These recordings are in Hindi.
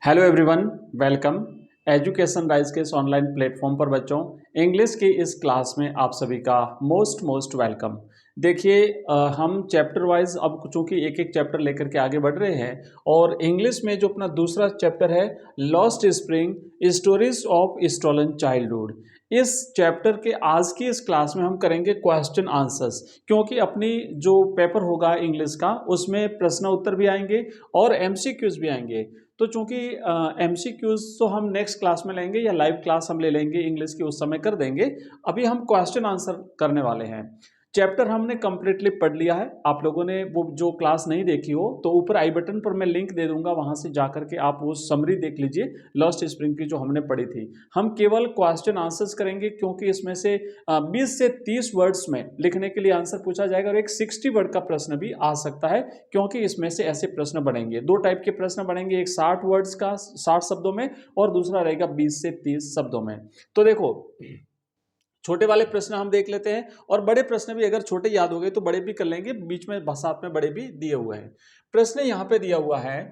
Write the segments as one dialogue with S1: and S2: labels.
S1: Hello everyone, welcome education rise के इस ऑनलाइन प्लेटफॉर्म पर बच्चों इंग्लिश की इस क्लास में आप सभी का मोस्ट वेलकम। देखिए हम चैप्टर वाइज अब चूंकि एक एक चैप्टर लेकर के आगे बढ़ रहे हैं और इंग्लिश में जो अपना दूसरा चैप्टर है lost spring stories of stolen childhood, इस चैप्टर के आज की इस क्लास में हम करेंगे क्वेश्चन आंसर्स, क्योंकि अपनी जो पेपर होगा इंग्लिश का उसमें प्रश्न उत्तर भी आएंगे और एमसीक्यूज भी आएंगे। तो चूंकि एमसीक्यूज तो हम नेक्स्ट क्लास में लेंगे या लाइव क्लास हम ले लेंगे इंग्लिश की, उस समय कर देंगे। अभी हम क्वेश्चन आंसर करने वाले हैं। चैप्टर हमने कंप्लीटली पढ़ लिया है। आप लोगों ने वो जो क्लास नहीं देखी हो तो ऊपर आई बटन पर मैं लिंक दे दूंगा, वहां से जाकर के आप वो समरी देख लीजिए लॉस्ट स्प्रिंग की जो हमने पढ़ी थी। हम केवल क्वेश्चन आंसर्स करेंगे क्योंकि इसमें से 20 से 30 वर्ड्स में लिखने के लिए आंसर पूछा जाएगा और एक 60 वर्ड का प्रश्न भी आ सकता है, क्योंकि इसमें से ऐसे प्रश्न बनेंगे। दो टाइप के प्रश्न बनेंगे, एक 60 वर्ड्स का 60 शब्दों में और दूसरा रहेगा 20 से 30 शब्दों में। तो देखो छोटे वाले प्रश्न हम देख लेते हैं और बड़े प्रश्न भी अगर छोटे याद हो गए तो बड़े भी कर लेंगे, बीच में साथ में बड़े भी दिए हुए हैं। प्रश्न यहां पे दिया हुआ है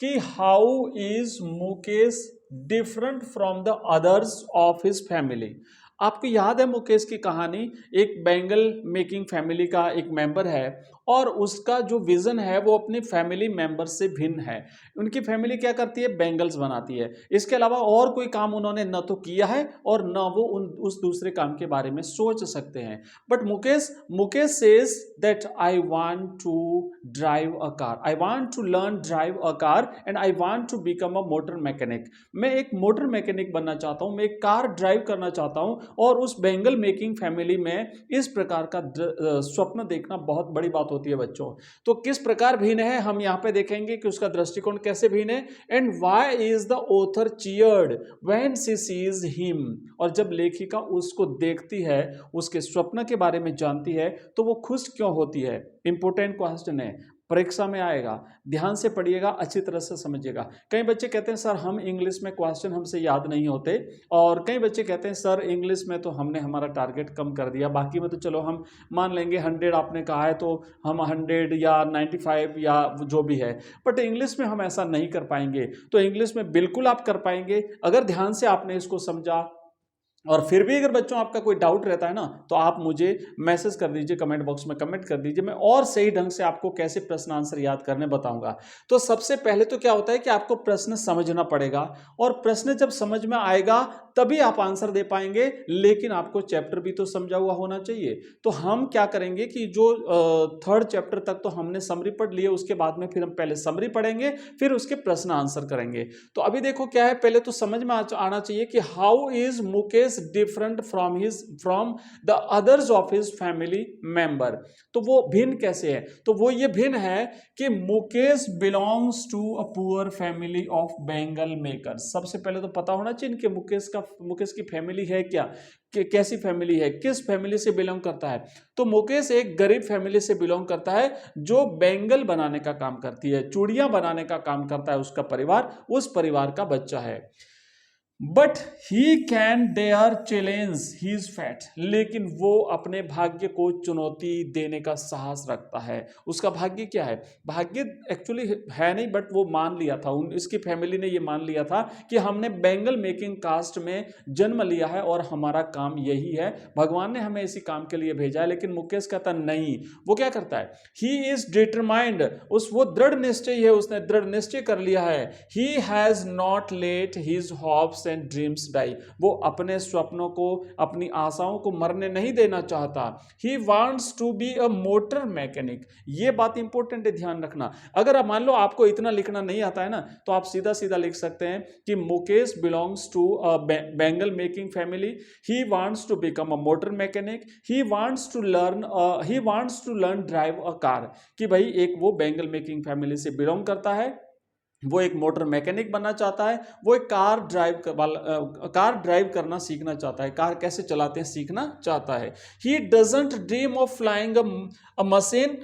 S1: कि how is Mukesh different from the others of his family. आपको याद है मुकेश की कहानी, एक बैंगल मेकिंग फैमिली का एक मेंबर है और उसका जो विजन है वो अपनी फैमिली मेंबर से भिन्न है। उनकी फैमिली क्या करती है, बैंगल्स बनाती है। इसके अलावा और कोई काम उन्होंने न तो किया है और न वो उस दूसरे काम के बारे में सोच सकते हैं। But Mukesh says that I want to drive a car, I want to learn drive a car and I want to become a motor mechanic. मैं एक मोटर मैकेनिक बनना चाहता हूं, मैं एक कार ड्राइव करना चाहता हूं। और उस बेंगल मेकिंग फैमिली में इस प्रकार का स्वप्न देखना बहुत बड़ी बात होती है बच्चों। तो किस प्रकार भिन्न है हम यहां पे देखेंगे कि उसका दृष्टिकोण कैसे भिन्न है। And why is the author cheered when she sees him, और जब लेखिका उसको देखती है, उसके स्वप्न के बारे में जानती है, तो वो खुश क्यों होती है। इंपोर्टेंट क्वेश्चन है, परीक्षा में आएगा, ध्यान से पढ़िएगा, अच्छी तरह से समझिएगा। कई बच्चे कहते हैं सर हम इंग्लिश में क्वेश्चन हमसे याद नहीं होते, और कई बच्चे कहते हैं सर इंग्लिश में तो हमने हमारा टारगेट कम कर दिया, बाकी में तो चलो हम मान लेंगे 100 आपने कहा है तो हम 100 या 95 या जो भी है, बट इंग्लिश में हम ऐसा नहीं कर पाएंगे। तो इंग्लिश में बिल्कुल आप कर पाएंगे अगर ध्यान से आपने इसको समझा। और फिर भी अगर बच्चों आपका कोई डाउट रहता है ना तो आप मुझे मैसेज कर दीजिए, कमेंट बॉक्स में कमेंट कर दीजिए, मैं और सही ढंग से आपको कैसे प्रश्न आंसर याद करने बताऊंगा। तो सबसे पहले तो क्या होता है कि आपको प्रश्न समझना पड़ेगा, और प्रश्न जब समझ में आएगा तभी आप आंसर दे पाएंगे, लेकिन आपको चैप्टर भी तो समझा हुआ होना चाहिए। तो हम क्या करेंगे कि जो 3rd चैप्टर तक तो हमने समरी पढ़ लिए, उसके बाद में फिर हम पहले समरी पढ़ेंगे, फिर उसके प्रश्न आंसर करेंगे। तो अभी देखो क्या है, पहले तो समझ में आना चाहिए कि how is Mukesh different from the others of his family member. तो वो भिन्न कैसे है, तो वो ये भिन्न है कि Mukesh belongs to a poor family of bangle makers. सबसे पहले तो पता होना चाहिए कि मुकेश की फैमिली है क्या, कैसी फैमिली है, किस फैमिली से बिलोंग करता है। तो मुकेश एक गरीब फैमिली से बिलोंग करता है जो बेंगल बनाने का काम करती है, चूड़ियां बनाने का काम करता है उसका परिवार, उस परिवार का बच्चा है। But he can dare challenge his fate, लेकिन वो अपने भाग्य को चुनौती देने का साहस रखता है। उसका भाग्य क्या है, भाग्य एक्चुअली है नहीं, बट वो मान लिया था, इसकी फैमिली ने ये मान लिया था कि हमने बेंगल मेकिंग कास्ट में जन्म लिया है और हमारा काम यही है, भगवान ने हमें इसी काम के लिए भेजा है। लेकिन मुकेश कहता नहीं, वो क्या करता है, ही इज डिटरमाइंड, वो दृढ़ निश्चय है, उसने दृढ़ निश्चय कर लिया है। He has not let his hopes and dreams die, वो अपने स्वप्नों को, अपनी आशाओं को मरने नहीं देना चाहता। He wants to be a motor mechanic, ये बात इंपॉर्टेंट है, ध्यान रखना। अगर आप मान लो आपको इतना लिखना नहीं आता है ना, तो आप सीधा सीधा लिख सकते हैं कि Mukesh belongs to a bangle making family, he wants to become a motor mechanic, he wants to learn drive a car. कि भाई एक वो बेंगल मेकिंग फैमिली से बिलोंग करता है, वो एक मोटर मैकेनिक बनना चाहता है, वो एक कार ड्राइव करना सीखना चाहता है, कार कैसे चलाते हैं सीखना चाहता है। He doesn't dream of flying a machine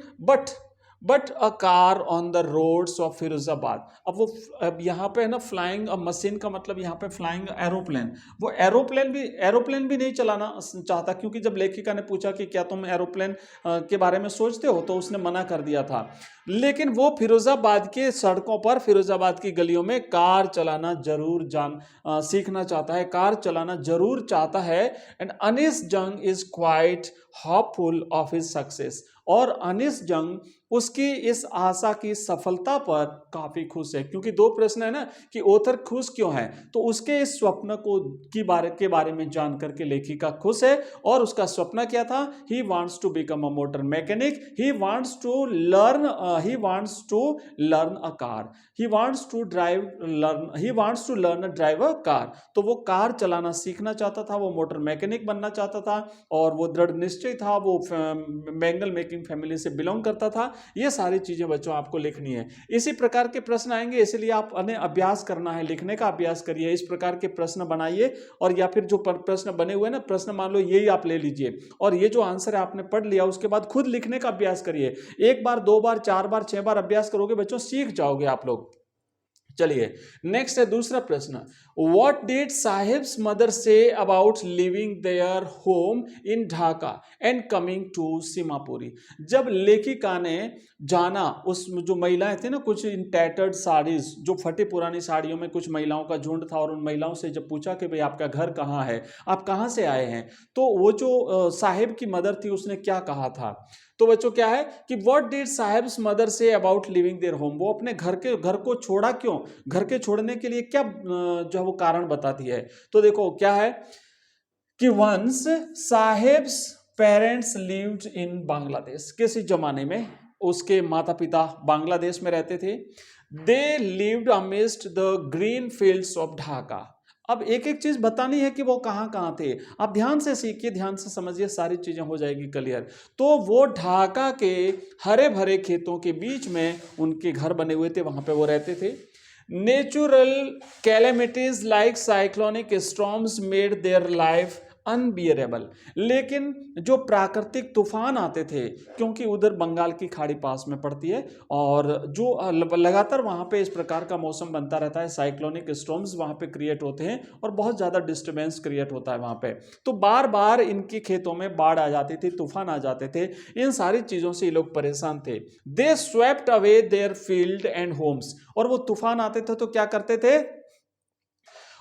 S1: but a car on the roads of Firozabad. अब यहाँ पे है ना, फ्लाइंग अ मशीन का मतलब यहाँ पे फ्लाइंग एरोप्लेन, वो एरोप्लेन भी नहीं चलाना चाहता, क्योंकि जब लेखिका ने पूछा कि क्या तुम एरोप्लेन के बारे में सोचते हो, तो उसने मना कर दिया था। लेकिन वो फिरोजाबाद के सड़कों पर, फिरोजाबाद की गलियों में कार चलाना जरूर सीखना चाहता है, कार चलाना जरूर चाहता है। एंड अनीस जंग is quite hopeful of his success, और अनीस जंग उसकी इस आशा की सफलता पर काफी खुश है। क्योंकि दो प्रश्न है ना कि ऑथर खुश क्यों है, तो उसके इस स्वप्न के बारे में जान करके लेखिका खुश है। और उसका स्वप्न क्या था? He wants to become a motor mechanic, he wants to learn a car, he wants to learn drive a car. तो वो कार चलाना सीखना चाहता था, वो मोटर मैकेनिक बनना चाहता था, और वो दृढ़ निश्चय था, वो बैंगल मेकिंग फैमिली से बिलोंग करता था। ये सारी चीजें बच्चों आपको लिखनी है। इसी प्रकार के प्रश्न आएंगे, इसलिए आप अपने अभ्यास करना है, लिखने का अभ्यास करिए, इस प्रकार के प्रश्न बनाइए। और या फिर जो प्रश्न बने हुए ना, प्रश्न मान लो यही आप ले लीजिए, और ये जो आंसर है आपने पढ़ लिया, उसके बाद खुद लिखने का अभ्यास करिए। एक बार, दो बार, चार बार, 6 बार अभ्यास करोगे बच्चों, सीख जाओगे आप लोग। चलिए नेक्स्ट है दूसरा प्रश्न। What did Saheb's mother say about living their home in Dhaka and coming to Seemapuri? जब लेखिका ने जाना, उस जो महिलाएं थी ना, कुछ इन टैटर्ड साड़ीज, जो फटी पुरानी साड़ियों में कुछ महिलाओं का झुंड था, और उन महिलाओं से जब पूछा कि भाई आपका घर कहाँ है, आप कहाँ से आए हैं, तो वो जो साहिब की मदर थी उसने क्या कहा था? तो बच्चों क्या है कि what did sahibs mother say about living their home? वो अपने घर को छोड़ा क्यों, घर के छोड़ने के लिए क्या जो है वो कारण बताती है। तो देखो क्या है कि once Saheb's parents lived in Bangladesh, किसी जमाने में उसके माता पिता बांग्लादेश में रहते थे। They lived amidst the green fields of Dhaka. अब एक एक चीज बतानी है कि वो कहाँ कहाँ थे। आप ध्यान से सीखिए, ध्यान से समझिए, सारी चीजें हो जाएगी क्लियर। तो वो ढाका के हरे भरे खेतों के बीच में उनके घर बने हुए थे, वहां पे वो रहते थे। Natural calamities like cyclonic storms made their life unbearable. लेकिन जो प्राकृतिक तूफान आते थे, क्योंकि उधर बंगाल की खाड़ी पास में पड़ती है, और जो लगातार वहां पे इस प्रकार का मौसम बनता रहता है, साइक्लोनिक स्टॉर्म्स वहां पे क्रिएट होते हैं, और बहुत ज्यादा डिस्टर्बेंस क्रिएट होता है वहां पे। तो बार बार इनके खेतों में बाढ़ आ जाती थी, तूफान आ जाते थे, इन सारी चीजों से ये लोग परेशान थे। They swept away their field and homes. और वो तूफान आते थे तो क्या करते थे,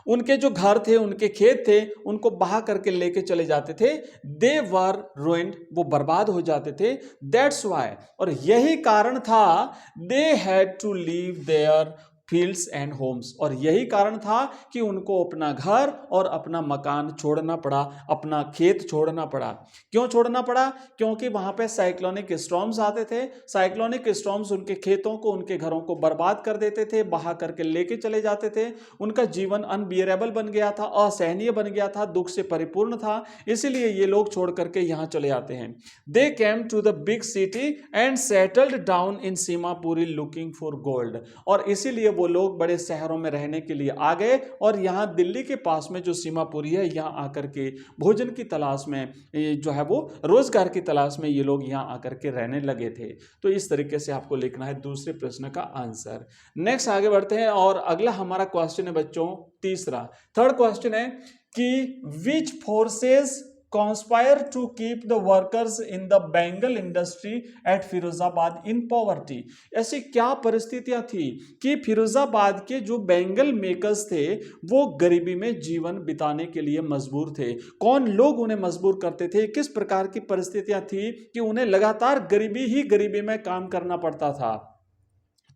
S1: उनके जो घर थे, उनके खेत थे, उनको बहा करके लेके चले जाते थे। दे वर रुइंड, वो बर्बाद हो जाते थे। दैट्स वाई, और यही कारण था, they had to leave their fields and homes, और यही कारण था कि उनको अपना घर और अपना मकान छोड़ना पड़ा, अपना खेत छोड़ना पड़ा। क्यों छोड़ना पड़ा? क्योंकि वहां पे साइक्लोनिक स्टॉर्म्स आते थे। साइक्लोनिक स्टॉर्म्स उनके खेतों को, उनके घरों को बर्बाद कर देते थे, बहा करके लेके चले जाते थे। उनका जीवन अनबियरेबल बन गया था, असहनीय बन गया था, दुख से परिपूर्ण था। इसीलिए ये लोग छोड़ करके यहां चले आते हैं। They came to the big city and settled down in Seemapuri looking for gold. और इसीलिए वो लोग बड़े शहरों में रहने के लिए आ गए, और यहां दिल्ली के पास में जो सीमापुरी है, यहां आकर के भोजन की तलाश में, जो है वो रोजगार की तलाश में ये लोग यहां आकर के रहने लगे थे। तो इस तरीके से आपको लिखना है दूसरे प्रश्न का आंसर। नेक्स्ट आगे बढ़ते हैं, और अगला हमारा क्वेश्चन है बच्चों तीसरा। थर्ड क्वेश्चन है कि विच forces conspire to keep the workers in the Bengal industry at Firozabad in poverty? ऐसी क्या परिस्थितियां थी कि फिरोजाबाद के जो बैंगल मेकर्स थे वो गरीबी में जीवन बिताने के लिए मजबूर थे? कौन लोग उन्हें मजबूर करते थे? किस प्रकार की परिस्थितियां थी कि उन्हें लगातार गरीबी में काम करना पड़ता था?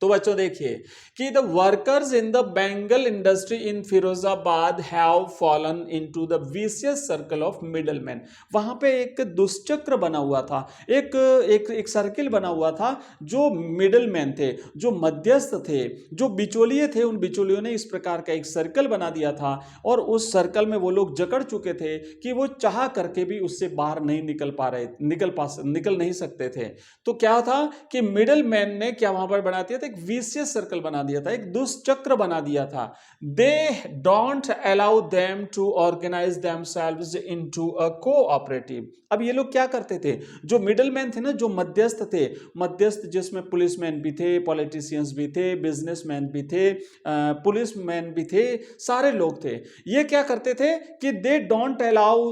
S1: तो बच्चों देखिए कि the workers in the Bengal industry in Firozabad have fallen into the vicious circle of middleman. वहां पे एक दुष्चक्र बना हुआ था, एक सर्किल बना हुआ था। जो मिडलमैन थे, जो मध्यस्थ थे, जो बिचौलिए थे, उन बिचौलियों ने इस प्रकार का एक सर्कल बना दिया था, और उस सर्कल में वो लोग जकड़ चुके थे कि वो चाह करके भी उससे बाहर नहीं निकल नहीं सकते थे। तो क्या था कि मिडलमैन ने क्या वहां पर बना दिया था एक विशियस सर्कल बना दिया था, एक दुष्चक्र बना दिया था। They don't allow them to organise themselves into a cooperative. अब ये लोग क्या करते थे, जो मिडलमैन थे ना, जो मध्यस्थ थे, मध्यस्थ जिसमें पुलिसमैन भी थे, पॉलिटिशियंस भी थे, बिजनेसमैन भी थे, पुलिसमैन भी थे, सारे लोग थे। ये क्या करते थे कि दे डोंट अलाउ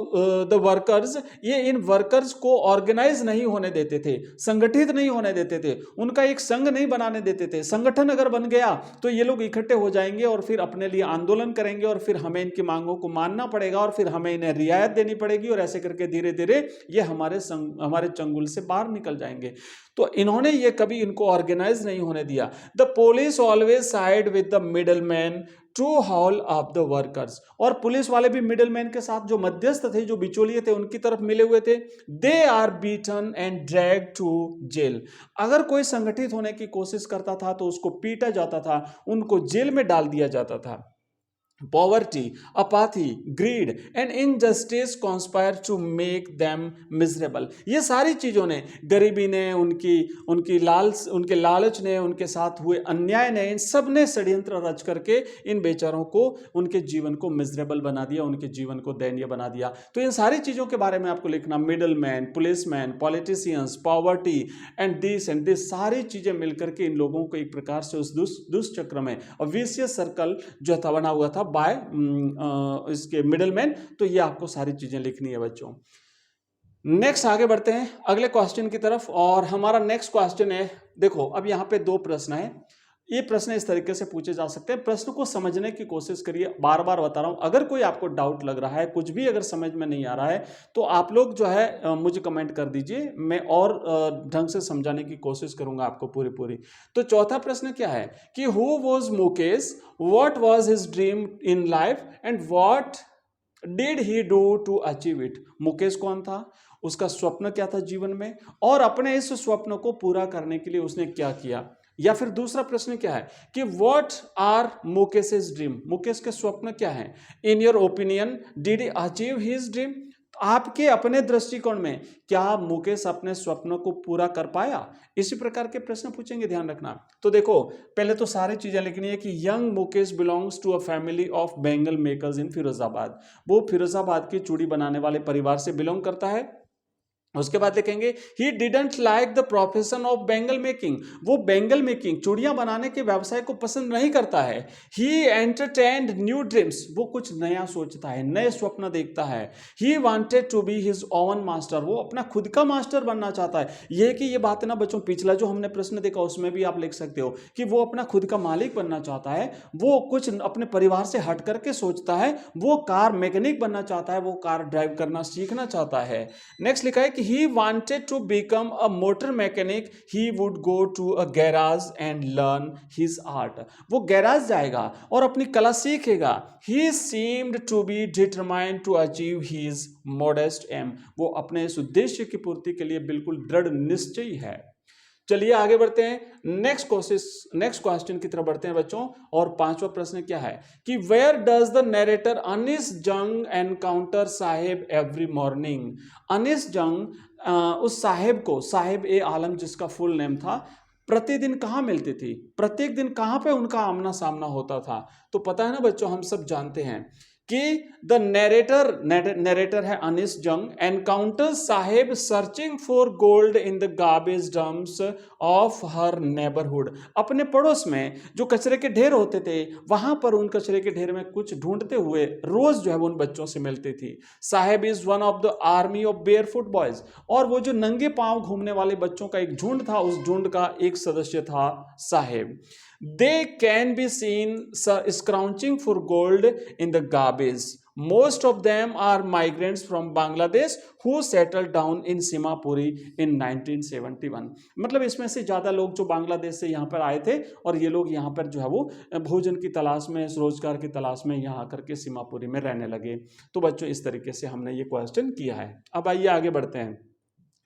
S1: द वर्कर्स, ये इन वर्कर्स को ऑर्गेनाइज नहीं होने देते थे, संगठित नहीं होने देते थे, उनका एक संघ नहीं बनाने देते थे। संगठन अगर बन गया तो ये लोग इकट्ठे हो जाएंगे और फिर अपने लिए आंदोलन करेंगे और फिर हमें इनकी मांगों को मानना पड़ेगा और फिर हमें इन्हें रियायत देनी पड़ेगी और ऐसे करके धीरे धीरे ये हमारे चंगुल से बाहर निकल जाएंगे। तो इन्होंने ये कभी इनको ऑर्गेनाइज नहीं होने दिया। The police always side with the middle man to haul off the workers, और पुलिस वाले भी मिडल मैन के साथ, जो मध्यस्थ थे, जो बिचौलिए थे, उनकी तरफ मिले हुए थे। They are beaten and drag to jail. अगर कोई संगठित होने की कोशिश करता था तो उसको पीटा जाता था, उनको जेल में डाल दिया जाता था। Poverty, apathy, greed and injustice conspire to make them miserable। ये सारी चीज़ों ने, गरीबी ने, उनके लालच ने, उनके साथ हुए अन्याय ने, इन सब ने षड्यंत्र रच करके इन बेचारों को, उनके जीवन को मिजरेबल बना दिया, उनके जीवन को दयनीय बना दिया। तो इन सारी चीज़ों के बारे में आपको लिखना, middle man, policeman, politicians, poverty and this सारी चीज़ें मिलकर के इन लोगों को एक प्रकार से उस दुष्चक्र में, और विशियस सर्कल जो था बना हुआ था बाय इसके मिडलमैन। तो ये आपको सारी चीजें लिखनी है बच्चों। नेक्स्ट आगे बढ़ते हैं अगले क्वेश्चन की तरफ, और हमारा नेक्स्ट क्वेश्चन है, देखो अब यहाँ पे दो प्रश्न है। ये प्रश्न इस तरीके से पूछे जा सकते हैं, प्रश्न को समझने की कोशिश करिए। बार बार बता रहा हूं, अगर कोई आपको डाउट लग रहा है, कुछ भी अगर समझ में नहीं आ रहा है, तो आप लोग जो है मुझे कमेंट कर दीजिए, मैं और ढंग से समझाने की कोशिश करूंगा आपको पूरी। तो चौथा प्रश्न क्या है कि who was Mukesh, what was his dream in life and what did he do to achieve it. Mukesh कौन था, उसका स्वप्न क्या था जीवन में, और अपने इस स्वप्न को पूरा करने के लिए उसने क्या किया। या फिर दूसरा प्रश्न क्या है कि what are Mukesh dream, Mukesh के स्वप्न क्या है। In your opinion did he achieve his dream, आपके अपने दृष्टिकोण में क्या मुकेश अपने स्वप्नों को पूरा कर पाया। इसी प्रकार के प्रश्न पूछेंगे, ध्यान रखना। तो देखो पहले तो सारी चीजें लिखनी है कि young Mukesh belongs to a family of bangle makers in Firozabad, वो फिरोजाबाद की चूड़ी बनाने वाले परिवार से बिलोंग करता है। उसके बाद लिखेंगे he didn't like the profession of bangle making, वो बैंगल मेकिंग, चूड़ियां बनाने के व्यवसाय को पसंद नहीं करता है। ही एंटरटेन्ड न्यू ड्रीम्स, वो कुछ नया सोचता है, नए स्वप्न देखता है। He wanted to be his own master, वो अपना खुद का मास्टर बनना चाहता है। ये कि ये बात ना बच्चों, पिछला जो हमने प्रश्न देखा उसमें भी आप लिख सकते हो कि वो अपना खुद का मालिक बनना चाहता है, वो कुछ अपने परिवार से हट करके सोचता है, वो कार मैकेनिक बनना चाहता है, वो कार ड्राइव करना सीखना चाहता है। नेक्स्ट लिखा है he wanted to become a motor mechanic, he would go to a garage and learn his art, वो गैराज जाएगा और अपनी कला सीखेगा। he seemed to be determined to achieve his modest aim, वो अपने इस उद्देश्य की पूर्ति के लिए बिल्कुल दृढ़ निश्चयी है। चलिए आगे बढ़ते हैं, नेक्स्ट क्वेश्चन की तरफ बढ़ते हैं बच्चों। और पांचवा प्रश्न क्या है कि where does the narrator Anees Jung encounter Saheb every morning. Anees Jung उस साहेब को, साहेब ए आलम जिसका फुल नेम था, प्रतिदिन कहाँ मिलती थी, प्रत्येक दिन कहाँ पे उनका आमना सामना होता था। तो पता है ना बच्चों, हम सब जानते हैं कि द नरेटर है Anees Jung, encounter Saheb searching for gold in the garbage dumps of her neighbourhood, अपने पड़ोस में जो कचरे के ढेर होते थे वहां पर उन कचरे के ढेर में कुछ ढूंढते हुए रोज जो है वो उन बच्चों से मिलती थी। Saheb is one of the army of barefoot boys, और वो जो नंगे पांव घूमने वाले बच्चों का एक झुंड था, उस झुंड का एक सदस्य था साहेब। They can be seen scrounging for gold in the garbage. Most of them are migrants from Bangladesh who settled down in Simapuri in 1971. मतलब इसमें से ज़्यादा लोग जो बांग्लादेश से यहाँ पर आए थे और ये लोग यहाँ पर जो है वो भोजन की तलाश में, रोजगार की तलाश में यहाँ आकर के सीमापुरी में रहने लगे। तो बच्चों इस तरीके से हमने ये क्वेश्चन किया है। अब आइए आगे बढ़ते हैं।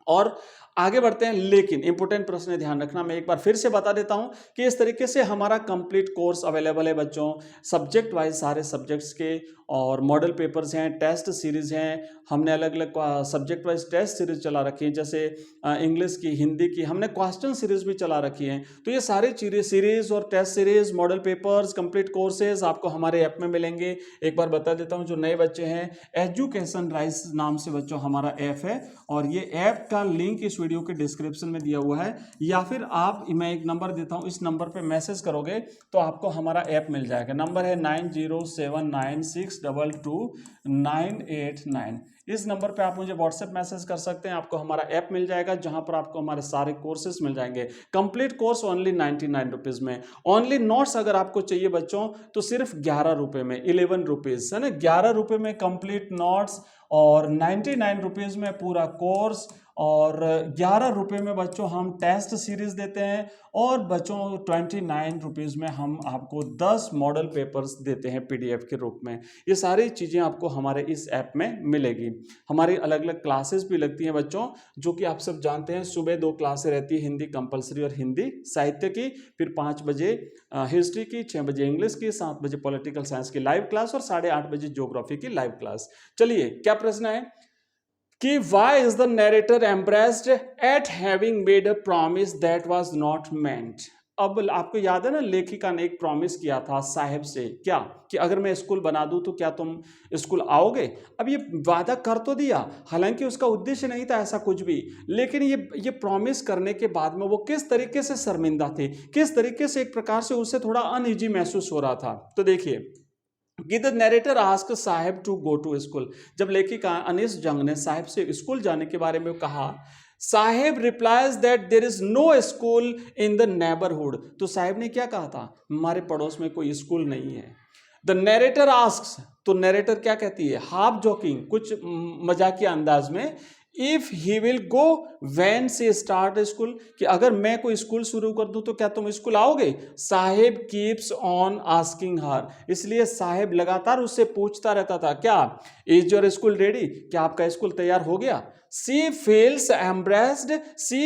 S1: और आगे बढ़ते हैं, लेकिन इंपॉर्टेंट प्रश्न है, ध्यान रखना। मैं एक बार फिर से बता देता हूं कि इस तरीके से हमारा कंप्लीट कोर्स अवेलेबल है बच्चों, सब्जेक्ट वाइज सारे सब्जेक्ट्स के, और मॉडल पेपर्स हैं, टेस्ट सीरीज हैं। हमने अलग अलग सब्जेक्ट वाइज टेस्ट सीरीज चला रखी है, जैसे इंग्लिश की, हिंदी की, हमने क्वेश्चन सीरीज भी चला रखी है। तो ये सारी सीरीज और test series, model papers, complete courses आपको हमारे ऐप में मिलेंगे। एक बार बता देता हूं, जो नए बच्चे हैं, एजुकेशन राइज नाम से बच्चों हमारा ऐप है, और ये ऐप का लिंक इस वीडियो के डिस्क्रिप्शन में दिया हुआ है, या फिर आप, मैं एक नंबर देता हूं, इस नंबर पे मैसेज करोगे तो आपको हमारा ऐप मिल जाएगा। नंबर है 9079622989। इस नंबर पे आप मुझे व्हाट्सएप मैसेज कर सकते हैं, आपको हमारा ऐप मिल जाएगा, जहां पर आपको हमारे सारे कोर्सेज मिल जाएंगे। कंप्लीट कोर्स ओनली 99 रुपीज में। ओनली नोट्स अगर आपको चाहिए बच्चों तो सिर्फ 11 रुपए में, 11 रुपीज है ना, 11 रुपए में कंप्लीट नोट्स, और 99 रुपीज में पूरा कोर्स, और 11 रुपए में बच्चों हम टेस्ट सीरीज देते हैं, और बच्चों 29 रुपीज में हम आपको 10 मॉडल पेपर्स देते हैं पीडीएफ के रूप में। ये सारी चीजें आपको हमारे इस ऐप में मिलेगी। हमारी अलग अलग क्लासेस भी लगती हैं बच्चों, जो कि आप सब जानते हैं। सुबह 2 क्लासें रहती है, हिंदी कंपलसरी और हिंदी साहित्य की, फिर 5 बजे हिस्ट्री की, 6 बजे इंग्लिश की, 7 बजे पॉलिटिकल साइंस की लाइव क्लास, और 8:30 बजे ज्योग्राफी की लाइव क्लास। चलिए, क्या प्रश्न है कि why is the narrator embarrassed at having made a promise that was not meant? अब आपको याद है ना, लेखिका ने एक प्रॉमिस किया था साहेब से, क्या, कि अगर मैं स्कूल बना दूं तो क्या तुम स्कूल आओगे। अब ये वादा कर तो दिया, हालांकि उसका उद्देश्य नहीं था ऐसा कुछ भी, लेकिन ये प्रॉमिस करने के बाद में वो किस तरीके से शर्मिंदा थे, किस तरीके से एक प्रकार से उससे थोड़ा अनईजी महसूस हो रहा था। तो देखिए कि the narrator ask Saheb to go to school. जब लेखिका अनीस जंग ने साहेब से स्कूल जाने के बारे में कहा, Saheb replies that there is no school in the neighbourhood. तो साहेब ने क्या कहा था, हमारे पड़ोस में कोई स्कूल नहीं है। द नरेटर आस्क्स, तो नरेटर क्या कहती है, हाफ जोकिंग, कुछ मजाकिया अंदाज में, if he will go when से स्टार्ट स्कूल, कि अगर मैं कोई स्कूल शुरू कर दूं तो क्या तुम स्कूल आओगे। साहेब कीप्स ऑन आस्किंग हर, इसलिए साहेब लगातार उससे पूछता रहता था, क्या, इज योर स्कूल रेडी, क्या आपका स्कूल तैयार हो गया। She feels embarrassed. She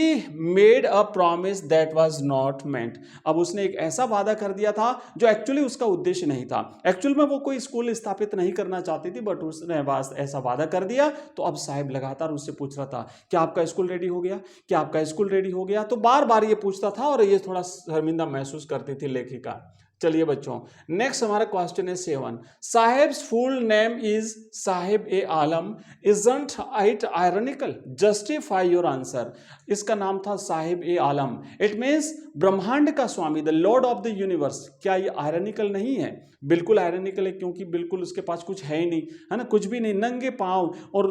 S1: made a promise that was not meant. अब उसने एक ऐसा वादा कर दिया था जो एक्चुअली उसका उद्देश्य नहीं था। एक्चुअल में वो कोई स्कूल स्थापित नहीं करना चाहती थी, बट उसने ऐसा वादा कर दिया। तो अब साहिब लगातार उससे पूछ रहा था, क्या आपका स्कूल रेडी हो गया, क्या आपका स्कूल रेडी हो गया। तो बार बार ये पूछता था, और ये थोड़ा शर्मिंदा महसूस करती थी लेखिका। चलिए बच्चों, नेक्स्ट हमारा क्वेश्चन है 7। Saheb's full name is Saheb e Alam, isn't it ironical, justify your answer. इसका नाम था साहेब ए आलम, इट मीन्स ब्रह्मांड का स्वामी, the lord of the universe. क्या ये आयरनिकल नहीं है? बिल्कुल आयरनिकल है, क्योंकि बिल्कुल उसके पास कुछ है ही नहीं, है ना, कुछ भी नहीं, नंगे पांव, और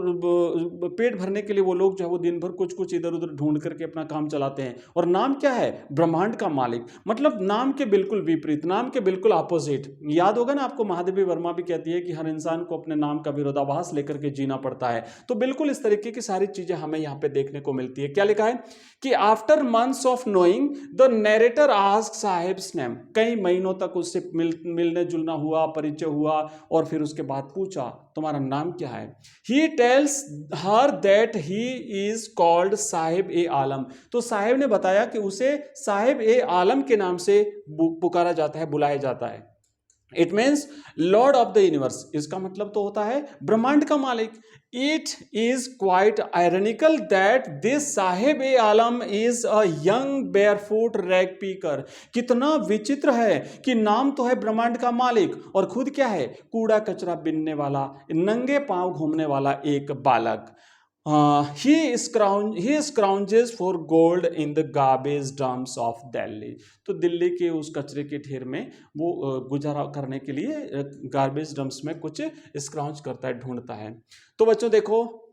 S1: पेट भरने के लिए वो लोग जो है वो दिन भर कुछ कुछ इधर उधर ढूंढ करके अपना काम चलाते हैं। और नाम क्या है, ब्रह्मांड का मालिक। मतलब नाम के बिल्कुल विपरीत, नाम के बिल्कुल ऑपोजिट। याद होगा ना आपको, महादेवी वर्मा भी कहती है कि हर इंसान को अपने नाम का विरोधाभास लेकर के जीना पड़ता है। तो बिल्कुल इस तरीके की सारी चीजें हमें यहाँ पे देखने को मिलती है। क्या लिखा है कि after months of knowing the narrator ask Saheb's name, कई महीनों तक उससे मिलने जुलना हुआ, परिचय हुआ, और फिर उसके बाद पूछा, तुम्हारा नाम क्या है। He tells her that he is called Saheb e Alam. तो साहेब ने बताया कि उसे साहेब ए आलम के नाम से पुकारा जाता है, बुलाया जाता है। It means lord of the universe, इसका मतलब तो होता है ब्रह्मांड का मालिक। It is quite ironical that this Saheb e Alam is a young barefoot rag picker. कितना विचित्र है कि नाम तो है ब्रह्मांड का मालिक, और खुद क्या है, कूड़ा कचरा बिनने वाला, नंगे पांव घूमने वाला एक बालक। he scrounges for gold in the garbage dumps of Delhi। तो दिल्ली के उस कचरे के ढेर में वो गुजारा करने के लिए गार्बेज डंप्स में कुछ स्क्राउच करता है, ढूंढता है। तो बच्चों देखो,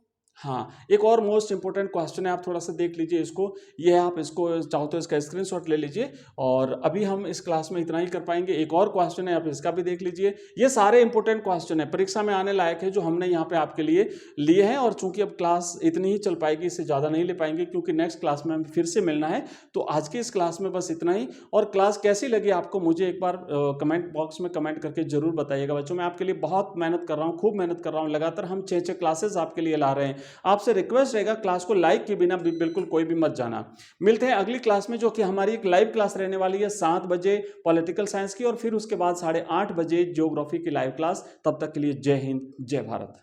S1: हाँ, एक और मोस्ट इंपोर्टेंट क्वेश्चन है, आप थोड़ा सा देख लीजिए इसको। ये आप इसको चाहो तो इसका स्क्रीनशॉट ले लीजिए, और अभी हम इस क्लास में इतना ही कर पाएंगे। एक और क्वेश्चन है, आप इसका भी देख लीजिए। ये सारे इंपोर्टेंट क्वेश्चन है, परीक्षा में आने लायक है, जो हमने यहाँ पे आपके लिए लिए हैं। और चूंकि अब क्लास इतनी ही चल पाएगी, इससे ज़्यादा नहीं ले पाएंगे, क्योंकि नेक्स्ट क्लास में हमें फिर से मिलना है। तो आज की इस क्लास में बस इतना ही। और क्लास कैसी लगी आपको, मुझे एक बार कमेंट बॉक्स में कमेंट करके जरूर बताइएगा बच्चों। मैं आपके लिए बहुत मेहनत कर रहा हूँ, खूब मेहनत कर रहा हूँ, लगातार हम 6 क्लासेस आपके लिए ला रहे हैं। आपसे रिक्वेस्ट रहेगा क्लास को लाइक के बिना बिल्कुल कोई भी मत जाना। मिलते हैं अगली क्लास में, जो कि हमारी एक लाइव क्लास रहने वाली है 7 बजे पॉलिटिकल साइंस की, और फिर उसके बाद 8:30 बजे ज्योग्राफी की लाइव क्लास। तब तक के लिए जय हिंद, जय भारत।